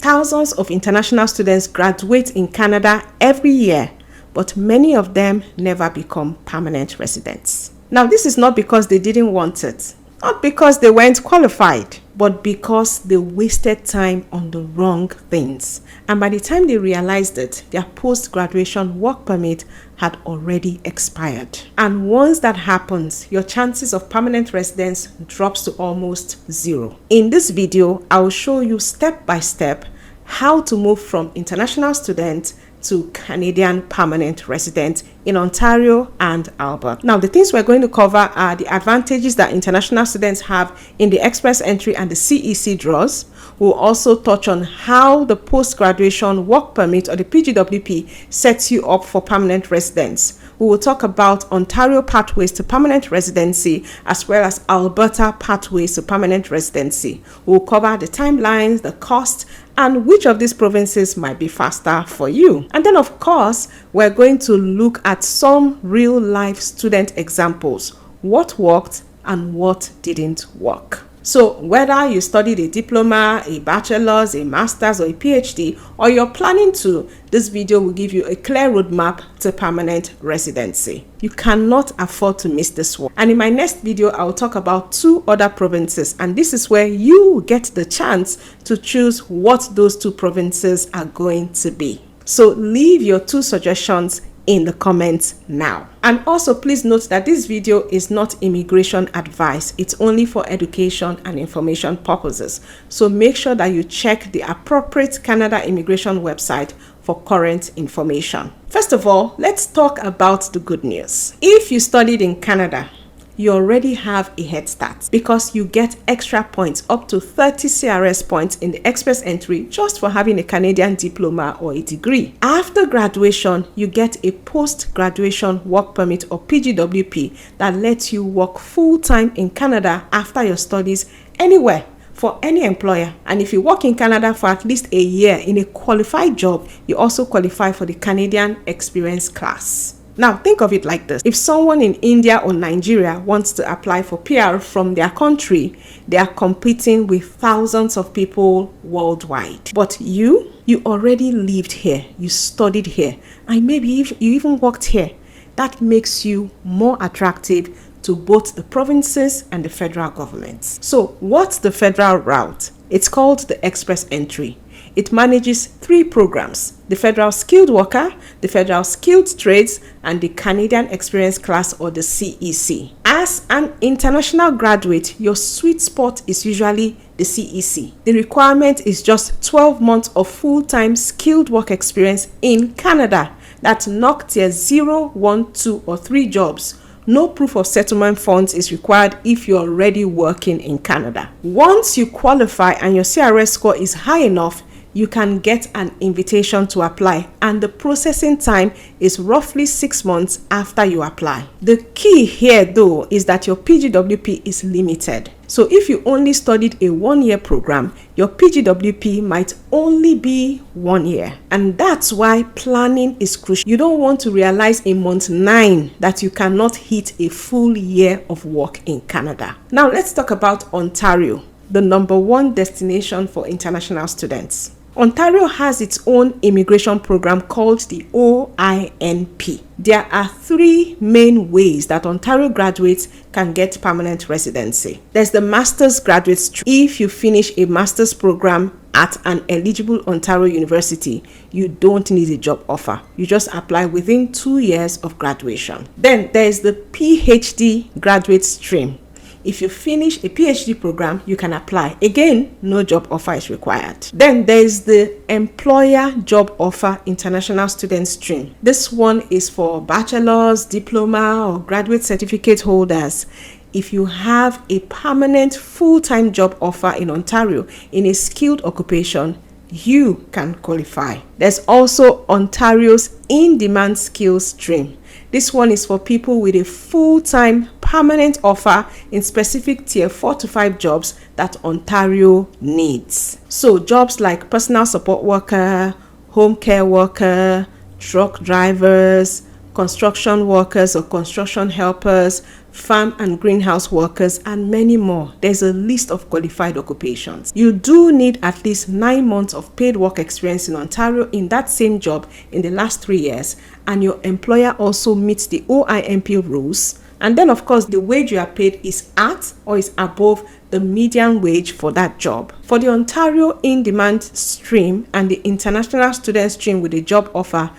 Thousands of international students graduate in Canada every year, but many of them never become permanent residents. Now, this is not because they didn't want it, not because they weren't qualified, but because they wasted time on the wrong things. And by the time they realized it, their post-graduation work permit had already expired. And once that happens, your chances of permanent residence drops to almost zero. In this video, I will show you step by step how to move from international student to Canadian permanent resident in Ontario and Alberta. Now, the things we're going to cover are the advantages that international students have in the express entry and the CEC draws. We'll also touch on how the post-graduation work permit or the PGWP sets you up for permanent residence. We will talk about Ontario pathways to permanent residency as well as Alberta pathways to permanent residency. We'll cover the timelines, the cost, and which of these provinces might be faster for you. And then, of course, we're going to look at some real-life student examples, what worked and what didn't work. So whether you studied a diploma, a bachelor's, a master's, or a PhD, or you're planning to, this video will give you a clear roadmap to permanent residency. You cannot afford to miss this one. And in my next video, I'll talk about 2 other provinces, and this is where you get the chance to choose what those 2 provinces are going to be. So leave your 2 suggestions in the comments now. And also, please note that this video is not immigration advice. It's only for education and information purposes. So make sure that you check the appropriate Canada immigration website for current information. First of all, let's talk about the good news. If you studied in Canada, you already have a head start because you get extra points, up to 30 CRS points in the express entry just for having a Canadian diploma or a degree. After graduation, you get a post-graduation work permit or PGWP that lets you work full-time in Canada after your studies anywhere for any employer. And if you work in Canada for at least a year in a qualified job, you also qualify for the Canadian Experience class. Now, think of it like this. If someone in India or Nigeria wants to apply for PR from their country, they are competing with thousands of people worldwide. But you already lived here, you studied here, and maybe you even worked here. That makes you more attractive to both the provinces and the federal governments. So, what's the federal route? It's called the Express Entry. It manages 3 programs: the Federal Skilled Worker, the Federal Skilled Trades, and the Canadian Experience Class or the CEC. As an international graduate, your sweet spot is usually the CEC. The requirement is just 12 months of full-time skilled work experience in Canada. That's NOC tier 0, 1, 2, or 3 jobs. No proof of settlement funds is required if you're already working in Canada. Once you qualify and your CRS score is high enough, you can get an invitation to apply, and the processing time is roughly 6 months after you apply. The key here though is that your PGWP is limited. So if you only studied a 1-year program, your PGWP might only be 1 year. And that's why planning is crucial. You don't want to realize in month 9 that you cannot hit a full year of work in Canada. Now let's talk about Ontario, the #1 destination for international students. Ontario has its own immigration program called the OINP. There are 3 main ways that Ontario graduates can get permanent residency. There's the Master's Graduate Stream. If you finish a master's program at an eligible Ontario university, you don't need a job offer. You just apply within 2 years of graduation. Then there's the PhD Graduate Stream. If you finish a PhD program, you can apply. Again, no job offer is required. Then there's the Employer Job Offer International Student Stream. This one is for bachelor's, diploma, or graduate certificate holders. If you have a permanent full-time job offer in Ontario in a skilled occupation, you can qualify. There's also Ontario's In-Demand Skills Stream. This one is for people with a full-time permanent offer in specific tier 4 to 5 jobs that Ontario needs. So jobs like personal support worker, home care worker, truck drivers, construction workers or construction helpers, farm and greenhouse workers, and many more. There's a list of qualified occupations. You do need at least 9 months of paid work experience in Ontario in that same job in the last 3 years, and your employer also meets the OIMP rules. And then, of course, the wage you are paid is at or is above the median wage for that job. For the Ontario in-demand stream and the international student stream with a job offer,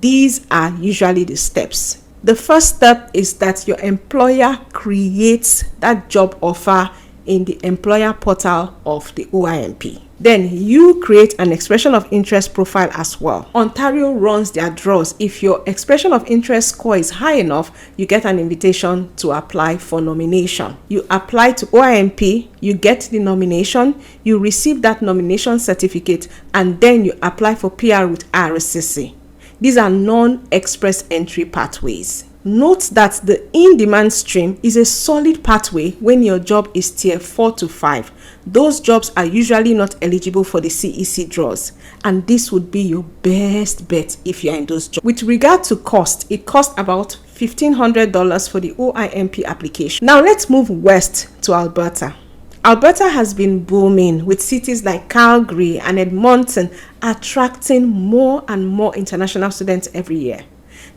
these are usually the steps. The first step is that your employer creates that job offer in the employer portal of the OIMP. Then you create an expression of interest profile as well. Ontario runs their draws. If your expression of interest score is high enough, you get an invitation to apply for nomination. You apply to OIMP, you get the nomination, you receive that nomination certificate, and then you apply for PR with RSCC. These are non-express entry pathways. Note that the in-demand stream is a solid pathway when your job is tier 4 to 5. Those jobs are usually not eligible for the CEC draws, and this would be your best bet if you're in those jobs. With regard to cost, it costs about $1,500 for the OIMP application. Now let's move west to Alberta. Alberta has been booming, with cities like Calgary and Edmonton attracting more and more international students every year.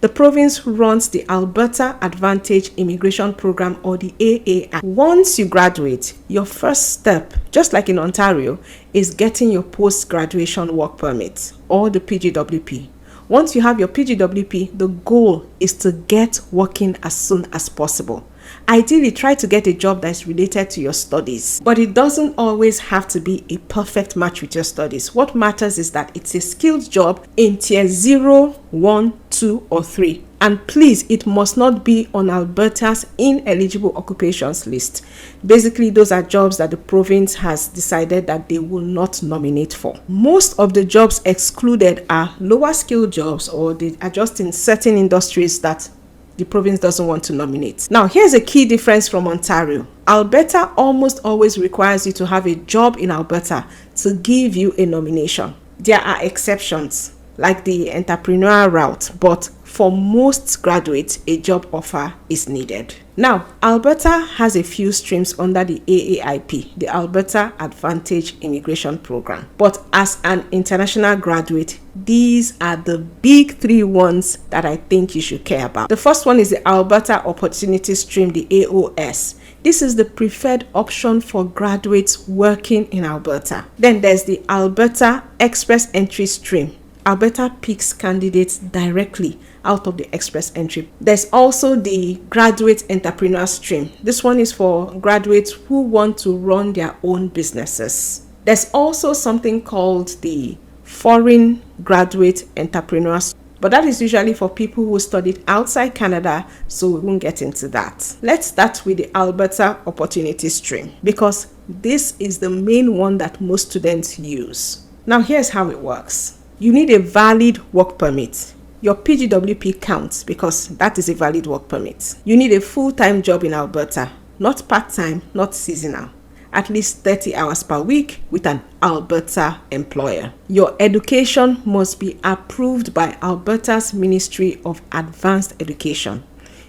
The province runs the Alberta Advantage Immigration Program, or the AAI. Once you graduate, your first step, just like in Ontario, is getting your post-graduation work permit, or the PGWP. Once you have your PGWP, the goal is to get working as soon as possible. Ideally, try to get a job that is related to your studies, but it doesn't always have to be a perfect match with your studies. What matters is that it's a skilled job in tier 0, 1, 2, or 3. And please, it must not be on Alberta's ineligible occupations list. Basically, those are jobs that the province has decided that they will not nominate for. Most of the jobs excluded are lower skilled jobs, or they are just in certain industries that the province doesn't want to nominate. Now, here's a key difference from Ontario. Alberta almost always requires you to have a job in Alberta to give you a nomination. There are exceptions, like the entrepreneur route, but for most graduates, a job offer is needed. Now, Alberta has a few streams under the AAIP, the Alberta Advantage Immigration Program. But as an international graduate, these are the big 3 ones that I think you should care about. The first one is the Alberta Opportunity Stream, the AOS. This is the preferred option for graduates working in Alberta. Then there's the Alberta Express Entry Stream. Alberta picks candidates directly out of the express entry. There's also the graduate entrepreneur stream. This one is for graduates who want to run their own businesses. There's also something called the foreign graduate entrepreneurs, but that is usually for people who studied outside Canada, so we won't get into that. Let's start with the Alberta Opportunity Stream, because this is the main one that most students use. Now, here's how it works. You need a valid work permit. Your PGWP counts because that is a valid work permit. You need a full-time job in Alberta, not part-time, not seasonal. At least 30 hours per week with an Alberta employer. Your education must be approved by Alberta's Ministry of Advanced Education.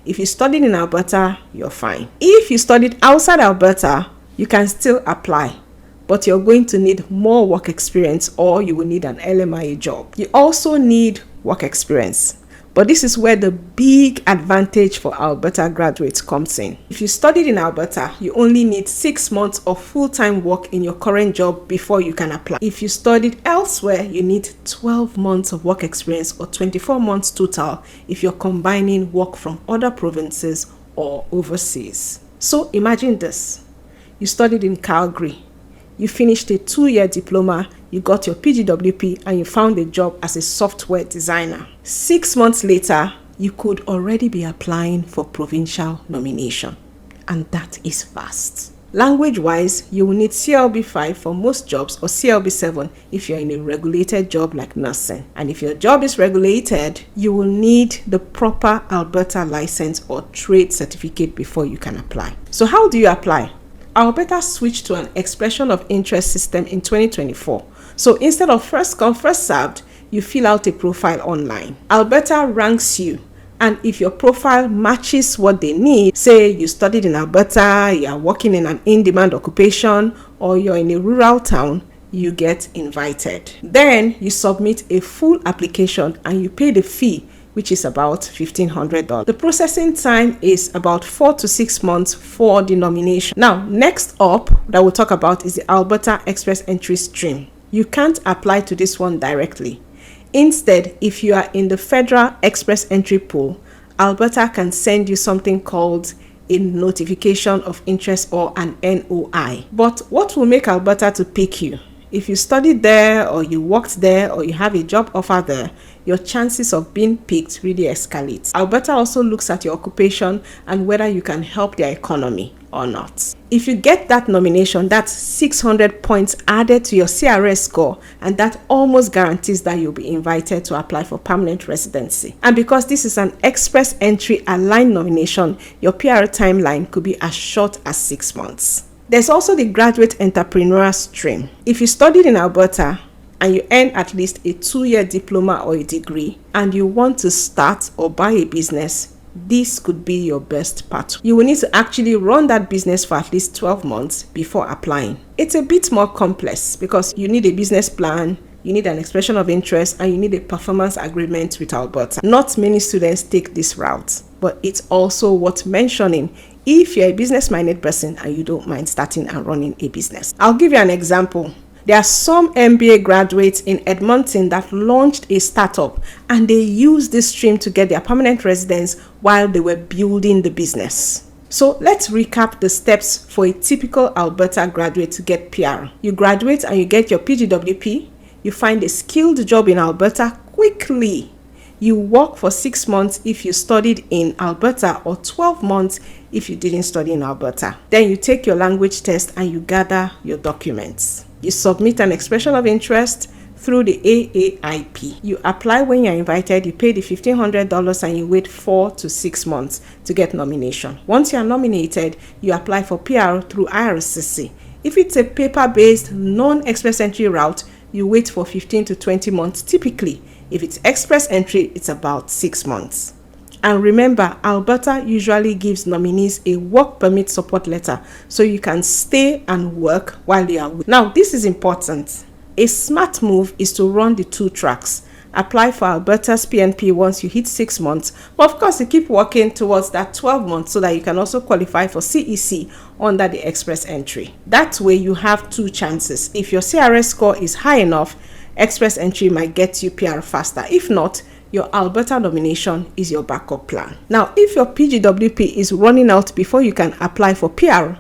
If you studied in Alberta, you're fine. If you studied outside Alberta, you can still apply, but you're going to need more work experience, or you will need an LMIA job. You also need work experience, but this is where the big advantage for Alberta graduates comes in. If you studied in Alberta, you only need 6 months of full-time work in your current job before you can apply. If you studied elsewhere, you need 12 months of work experience, or 24 months total if you're combining work from other provinces or overseas. So imagine this. You studied in Calgary. You finished a 2-year diploma, you got your PGWP, and you found a job as a software designer. 6 months later, you could already be applying for provincial nomination. And that is fast. Language-wise, you will need CLB 5 for most jobs, or CLB 7 if you're in a regulated job like nursing. And if your job is regulated, you will need the proper Alberta license or trade certificate before you can apply. So how do you apply? Alberta switched to an expression of interest system in 2024. So instead of first come, first served, you fill out a profile online. Alberta ranks you, And if your profile matches what they need, say you studied in Alberta, you are working in an in-demand occupation, or you're in a rural town, you get invited. Then you submit a full application and you pay the fee, which is about $1,500. The processing time is about 4 to 6 months for the nomination. Now, next up that we'll talk about is the Alberta Express Entry Stream. You can't apply to this one directly. Instead, if you are in the Federal Express Entry Pool, Alberta can send you something called a notification of interest or an NOI. But what will make Alberta to pick you? If you studied there, or you worked there, or you have a job offer there, your chances of being picked really escalate. Alberta also looks at your occupation and whether you can help their economy or not. If you get that nomination, that's 600 points added to your CRS score, and that almost guarantees that you'll be invited to apply for permanent residency. And because this is an express entry aligned nomination, your PR timeline could be as short as 6 months. There's also the graduate entrepreneurial stream. If you studied in Alberta and you earn at least a 2-year diploma or a degree, and you want to start or buy a business, this could be your best path. You will need to actually run that business for at least 12 months before applying. It's a bit more complex because you need a business plan, you need an expression of interest, and you need a performance agreement with Alberta. Not many students take this route, but it's also worth mentioning if you're a business-minded person and you don't mind starting and running a business. I'll give you an example. There are some MBA graduates in Edmonton that launched a startup, and they used this stream to get their permanent residence while they were building the business. So let's recap the steps for a typical Alberta graduate to get PR. You graduate and you get your PGWP. You find a skilled job in Alberta quickly. You work for 6 months if you studied in Alberta, or 12 months if you didn't study in Alberta. Then you take your language test and you gather your documents. You submit an expression of interest through the AAIP. You apply when you're invited, you pay the $1,500, and you wait 4 to 6 months to get nomination. Once you're nominated, you apply for PR through IRCC. If it's a paper-based, non-express entry route, you wait for 15 to 20 months typically. If it's express entry, it's about 6 months. And remember, Alberta usually gives nominees a work permit support letter so you can stay and work while you are with. Now, this is important. A smart move is to run the 2 tracks. Apply for Alberta's PNP once you hit 6 months, but of course you keep working towards that 12 months so that you can also qualify for CEC under the express entry. That way you have 2 chances. If your CRS score is high enough, express entry might get you PR faster. If not, your Alberta nomination is your backup plan. Now, if your PGWP is running out before you can apply for PR,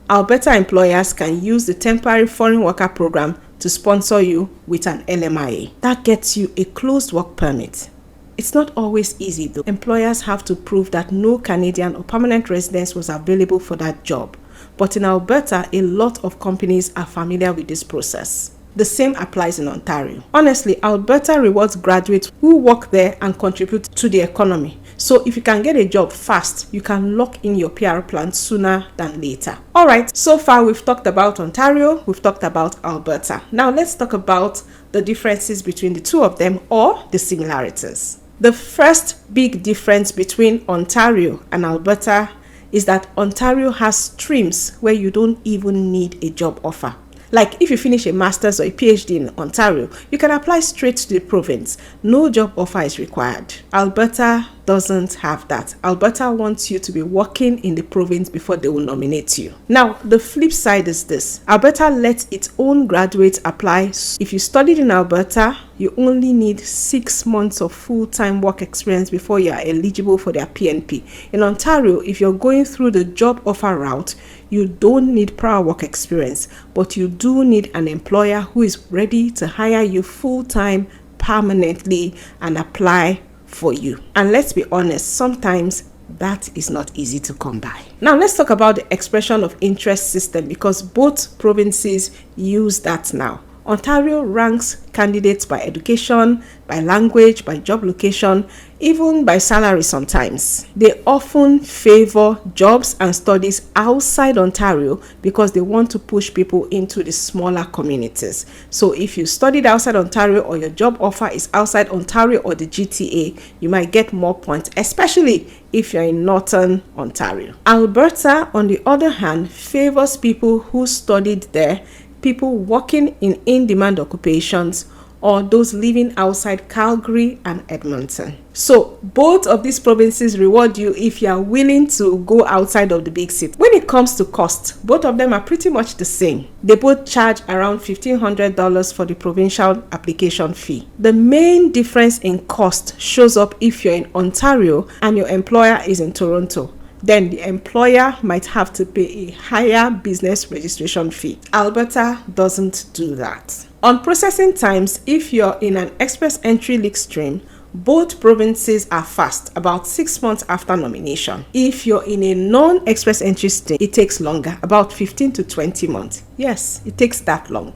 Alberta employers can use the Temporary Foreign Worker Program to sponsor you with an LMIA. That gets you a closed work permit. It's not always easy though. Employers have to prove that no Canadian or permanent residence was available for that job. But in Alberta, a lot of companies are familiar with this process. The same applies in Ontario. Honestly, Alberta rewards graduates who work there and contribute to the economy. So if you can get a job fast, you can lock in your PR plan sooner than later. Alright, so far we've talked about Ontario, we've talked about Alberta. Now let's talk about the differences between the two of them, or the similarities. The first big difference between Ontario and Alberta is that Ontario has streams where you don't even need a job offer. Like if you finish a master's or a PhD in Ontario, you can apply straight to the province. No job offer is required. Alberta doesn't have that. Alberta wants you to be working in the province before they will nominate you. Now, the flip side is this. Alberta lets its own graduates apply. If you studied in Alberta, you only need 6 months of full-time work experience before you are eligible for their PNP. In Ontario, if you're going through the job offer route, you don't need prior work experience, but you do need an employer who is ready to hire you full-time permanently and apply for you. And let's be honest, sometimes that is not easy to come by. Now let's talk about the expression of interest system, because both provinces use that now. Ontario ranks candidates by education, by language, by job location, even by salary sometimes. They often favor jobs and studies outside Ontario because they want to push people into the smaller communities. So if you studied outside Ontario or your job offer is outside Ontario or the GTA, you might get more points, especially if you're in Northern Ontario. Alberta, on the other hand, favors people who studied there, people working in in-demand occupations, or those living outside Calgary and Edmonton. So both of these provinces reward you if you are willing to go outside of the big city. When it comes to cost, both of them are pretty much the same. They both charge around $1,500 for the provincial application fee. The main difference in cost shows up if you're in Ontario and your employer is in Toronto. Then the employer might have to pay a higher business registration fee. Alberta doesn't do that. On processing times, if you're in an express entry league stream, both provinces are fast, about 6 months after nomination. If you're in a non-express entry stream, it takes longer, about 15 to 20 months. Yes, it takes that long.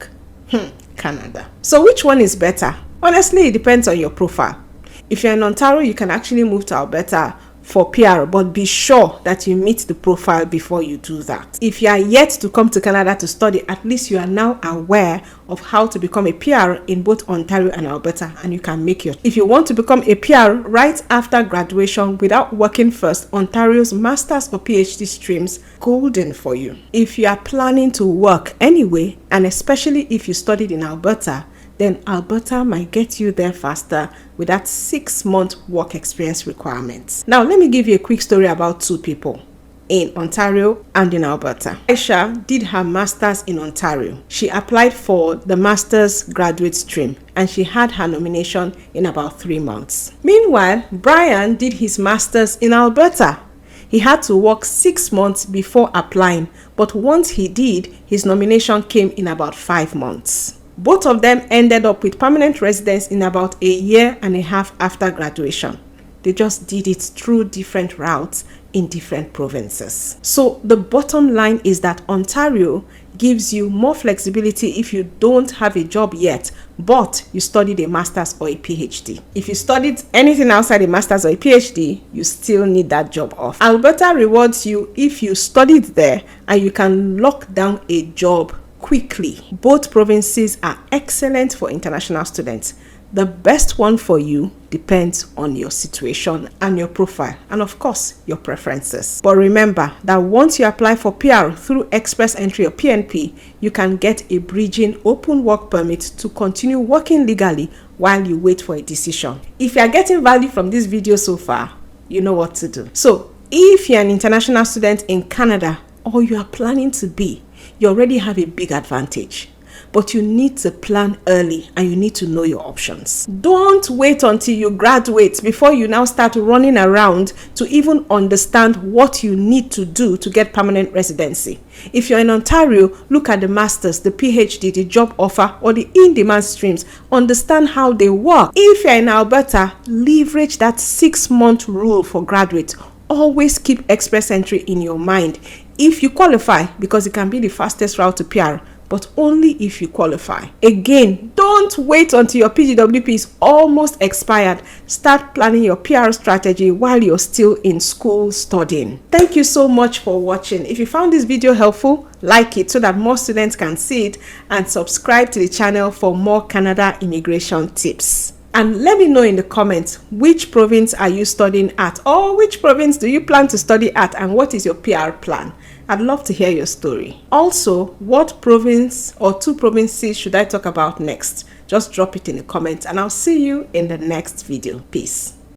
Canada. So which one is better? Honestly, it depends on your profile. If you're in Ontario, you can actually move to Alberta for PR, but be sure that you meet the profile before you do that. If you are yet to come to Canada to study, at least you are now aware of how to become a PR in both Ontario and Alberta, and you can make your. If you want to become a PR right after graduation without working first, Ontario's master's or PhD streams golden for you. If you are planning to work anyway, and especially if you studied in Alberta, then Alberta might get you there faster with that 6-month work experience requirements. Now, let me give you a quick story about two people in Ontario and in Alberta. Aisha did her master's in Ontario. She applied for the master's graduate stream and she had her nomination in about 3 months. Meanwhile, Brian did his master's in Alberta. He had to work 6 months before applying, but once he did, his nomination came in about 5 months. Both of them ended up with permanent residence in about a year and a half after graduation. They just did it through different routes in different provinces. So the bottom line is that Ontario gives you more flexibility if you don't have a job yet, but you studied a master's or a PhD. If you studied anything outside a master's or a PhD, you still need that job off. Alberta rewards you if you studied there and you can lock down a job quickly. Both provinces are excellent for international students. The best one for you depends on your situation and your profile, and of course your preferences. But remember that once you apply for PR through express entry or PNP, you can get a bridging open work permit to continue working legally while you wait for a decision. If you are getting value from this video so far, you know what to do. So if you're an international student in Canada or you are planning to be, you already have a big advantage, but you need to plan early and you need to know your options. Don't wait until you graduate before you now start running around to even understand what you need to do to get permanent residency. If you're in Ontario, look at the masters, the PhD, the job offer, or the in-demand streams. Understand how they work. If you're in Alberta, leverage that 6-month rule for graduates. Always keep express entry in your mind if you qualify, because it can be the fastest route to PR, but only if you qualify. Again, don't wait until your PGWP is almost expired. Start planning your PR strategy while you're still in school studying. Thank you so much for watching. If you found this video helpful, like it so that more students can see it, and subscribe to the channel for more Canada immigration tips. And let me know in the comments, which province are you studying at, or which province do you plan to study at, and what is your PR plan? I'd love to hear your story. Also, what province or 2 provinces should I talk about next? Just drop it in the comments and I'll see you in the next video. Peace.